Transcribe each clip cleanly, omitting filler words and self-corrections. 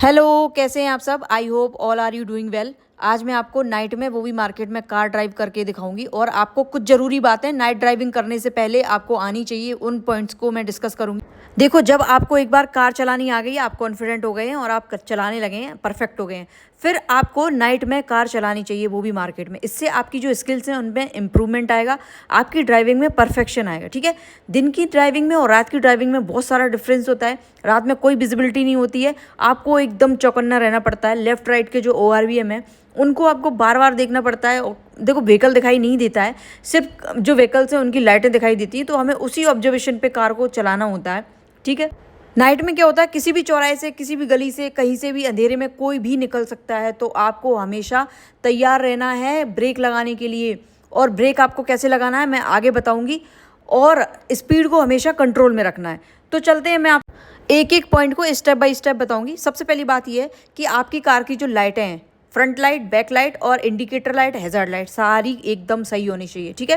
Hello, कैसे हैं आप सब। I hope all are you doing well. आज मैं आपको नाइट में वो भी मार्केट में कार ड्राइव करके दिखाऊंगी और आपको कुछ ज़रूरी बातें नाइट ड्राइविंग करने से पहले आपको आनी चाहिए, उन पॉइंट्स को मैं डिस्कस करूंगी। देखो, जब आपको एक बार कार चलानी आ गई, आप कॉन्फिडेंट हो गए हैं और आप चलाने लगे हैं, परफेक्ट हो गए हैं, फिर आपको नाइट में कार चलानी चाहिए, वो भी मार्केट में। इससे आपकी जो स्किल्स हैं उनमें इंप्रूवमेंट आएगा, आपकी ड्राइविंग में परफेक्शन आएगा। ठीक है, दिन की ड्राइविंग में और रात की ड्राइविंग में बहुत सारा डिफरेंस होता है। रात में कोई विजिबिलिटी नहीं होती है, आपको एकदम चौकन्ना रहना पड़ता है। लेफ्ट राइट के जो ORVM है उनको आपको बार बार देखना पड़ता है। देखो, व्हीकल दिखाई नहीं देता है, सिर्फ जो व्हीकल्स हैं उनकी लाइटें दिखाई देती हैं, तो हमें उसी ऑब्जर्वेशन पे कार को चलाना होता है। ठीक है, नाइट में क्या होता है, किसी भी चौराहे से, किसी भी गली से, कहीं से भी अंधेरे में कोई भी निकल सकता है, तो आपको हमेशा तैयार रहना है ब्रेक लगाने के लिए। और ब्रेक आपको कैसे लगाना है मैं आगे बताऊंगी, और स्पीड को हमेशा कंट्रोल में रखना है। तो चलते हैं, मैं आप एक एक पॉइंट को स्टेप बाय स्टेप बताऊंगी। सबसे पहली बात यह है कि आपकी कार की जो लाइटें हैं, फ्रंट लाइट, बैक लाइट और इंडिकेटर लाइट, हैजार्ड लाइट, सारी एकदम सही होनी चाहिए। ठीक है,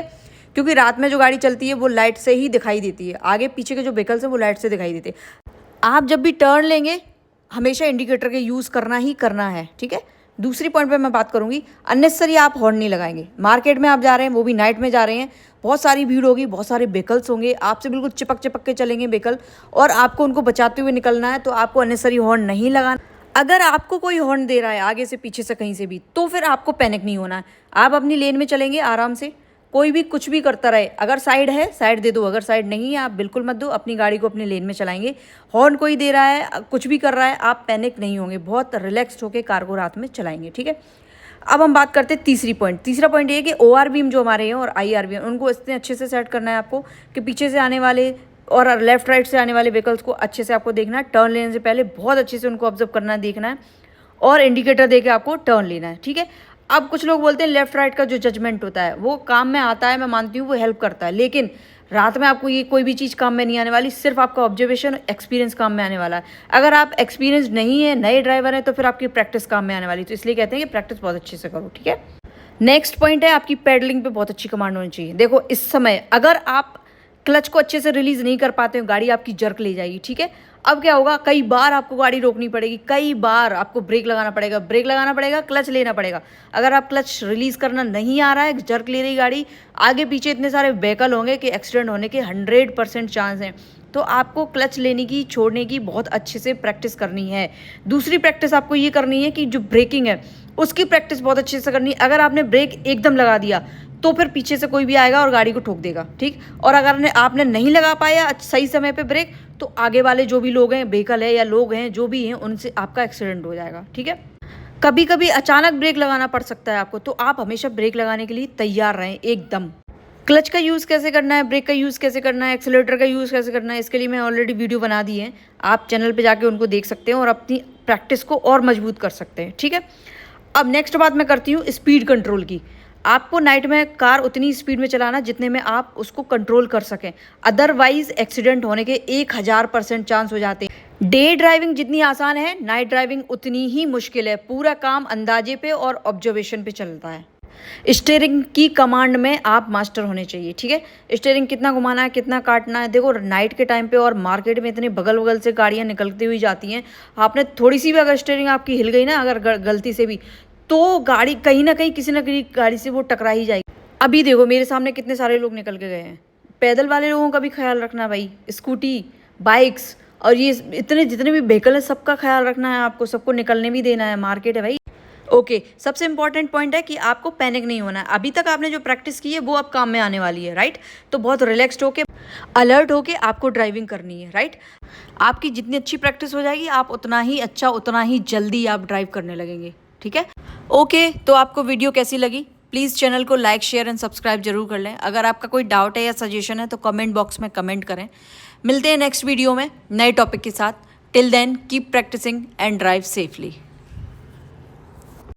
क्योंकि रात में जो गाड़ी चलती है वो लाइट से ही दिखाई देती है, आगे पीछे के जो व्हीकल्स हैं वो लाइट से दिखाई देते हैं। आप जब भी टर्न लेंगे हमेशा इंडिकेटर के यूज़ करना ही करना है। ठीक है, दूसरी पॉइंट पे मैं बात करूंगी, अननेसेसरी आप हॉर्न नहीं लगाएंगे। मार्केट में आप जा रहे हैं, वो भी नाइट में जा रहे हैं, बहुत सारी भीड़ होगी, बहुत सारे व्हीकल्स होंगे, आपसे बिल्कुल चिपक चिपक के चलेंगे व्हीकल, और आपको उनको बचाते हुए निकलना है, तो आपको अननेसेसरी हॉर्न नहीं लगाना। अगर आपको कोई हॉर्न दे रहा है आगे से, पीछे से, कहीं से भी, तो फिर आपको पैनिक नहीं होना है। आप अपनी लेन में चलेंगे आराम से, कोई भी कुछ भी करता रहे। अगर साइड है साइड दे दो, अगर साइड नहीं है आप बिल्कुल मत दो, अपनी गाड़ी को अपनी लेन में चलाएंगे। हॉर्न कोई दे रहा है, कुछ भी कर रहा है, आप पैनिक नहीं होंगे, बहुत रिलैक्स्ड होकर कार को रात में चलाएंगे। ठीक है, अब हम बात करते हैं तीसरा पॉइंट ये है कि ORVM जो हमारे हैं और IRVM, उनको इतने अच्छे से सेट करना है आपको कि पीछे से आने वाले और लेफ्ट राइट से आने वाले व्हीकल्स को अच्छे से आपको देखना है। टर्न लेने से पहले बहुत अच्छे से उनको ऑब्जर्व करना है, देखना है, और इंडिकेटर दे के आपको टर्न लेना है। ठीक है, अब कुछ लोग बोलते हैं लेफ्ट राइट का जो जजमेंट होता है वो काम में आता है, मैं मानती हूँ वो हेल्प करता है, लेकिन रात में आपको ये कोई भी चीज़ काम में नहीं आने वाली, सिर्फ आपका ऑब्जर्वेशन, एक्सपीरियंस काम में आने वाला है। अगर आप एक्सपीरियंस नहीं है, नए ड्राइवर हैं, तो फिर आपकी प्रैक्टिस काम में आने वाली, तो इसलिए कहते हैं कि प्रैक्टिस बहुत अच्छे से करो। ठीक है, नेक्स्ट पॉइंट है आपकी पैडलिंग पे बहुत अच्छी कमांड होनी चाहिए। देखो, इस समय अगर आप क्लच को अच्छे से रिलीज नहीं कर पाते हो, गाड़ी आपकी जर्क ले जाएगी। ठीक है, अब क्या होगा, कई बार आपको गाड़ी रोकनी पड़ेगी, कई बार आपको ब्रेक लगाना पड़ेगा, क्लच लेना पड़ेगा। अगर आप क्लच रिलीज करना नहीं आ रहा है, जर्क ले रही गाड़ी, आगे पीछे इतने सारे व्हीकल होंगे कि एक्सीडेंट होने के 100% चांस हैं, तो आपको क्लच लेने की, छोड़ने की बहुत अच्छे से प्रैक्टिस करनी है। दूसरी प्रैक्टिस आपको ये करनी है कि जो ब्रेकिंग है उसकी प्रैक्टिस बहुत अच्छे से करनी है। अगर आपने ब्रेक एकदम लगा दिया तो फिर पीछे से कोई भी आएगा और गाड़ी को ठोक देगा। ठीक, और अगर आपने नहीं लगा पाया सही समय पे ब्रेक, तो आगे वाले जो भी लोग हैं, व्हीकल है या लोग हैं जो भी हैं, उनसे आपका एक्सीडेंट हो जाएगा। ठीक है, कभी कभी अचानक ब्रेक लगाना पड़ सकता है आपको, तो आप हमेशा ब्रेक लगाने के लिए तैयार रहें एकदम। क्लच का यूज़ कैसे करना है, ब्रेक का यूज़ कैसे करना है, एक्सीलरेटर का यूज़ कैसे करना है, इसके लिए मैं ऑलरेडी वीडियो बना दी है, आप चैनल पे जाके उनको देख सकते हैं और अपनी प्रैक्टिस को और मजबूत कर सकते हैं। ठीक है, अब नेक्स्ट बात मैं करती हूँ स्पीड कंट्रोल की। आपको नाइट में कार उतनी स्पीड में चलाना जितने में आप उसको कंट्रोल कर सकें, अदरवाइज एक्सीडेंट होने के 1000% चांस हो जाते हैं। डे ड्राइविंग जितनी आसान है, नाइट ड्राइविंग उतनी ही मुश्किल है। पूरा काम अंदाजे पे और ऑब्जर्वेशन पे चलता है। स्टीयरिंग की कमांड में आप मास्टर होने चाहिए। ठीक है, स्टीयरिंग कितना घुमाना है, कितना काटना है। देखो, नाइट के टाइम पे और मार्केट में इतने बगल बगल से गाड़ियाँ निकलती हुई जाती हैं, आपने थोड़ी सी भी अगर स्टीयरिंग आपकी हिल गई ना, अगर गलती से भी, तो गाड़ी कहीं ना कहीं किसी न किसी गाड़ी से वो टकरा ही जाएगी। अभी देखो, मेरे सामने कितने सारे लोग निकल के गए हैं। पैदल वाले लोगों का भी ख्याल रखना भाई, स्कूटी, बाइक्स और ये इतने जितने भी व्हीकल है सबका ख्याल रखना है आपको, सबको निकलने भी देना है, मार्केट है भाई। ओके, सबसे इंपॉर्टेंट पॉइंट है कि आपको पैनिक नहीं होना है। अभी तक आपने जो प्रैक्टिस की है वो अब काम में आने वाली है, राइट। तो बहुत रिलैक्स्ड होके, अलर्ट होके आपको ड्राइविंग करनी है, राइट। आपकी जितनी अच्छी प्रैक्टिस हो जाएगी, आप उतना ही अच्छा, उतना ही जल्दी आप ड्राइव करने लगेंगे। ठीक है, ओके, तो आपको वीडियो कैसी लगी, प्लीज़ चैनल को लाइक, शेयर एंड सब्सक्राइब जरूर कर लें। अगर आपका कोई डाउट है या सजेशन है तो कमेंट बॉक्स में कमेंट करें। मिलते हैं नेक्स्ट वीडियो में नए टॉपिक के साथ। Till then keep practising and drive safely.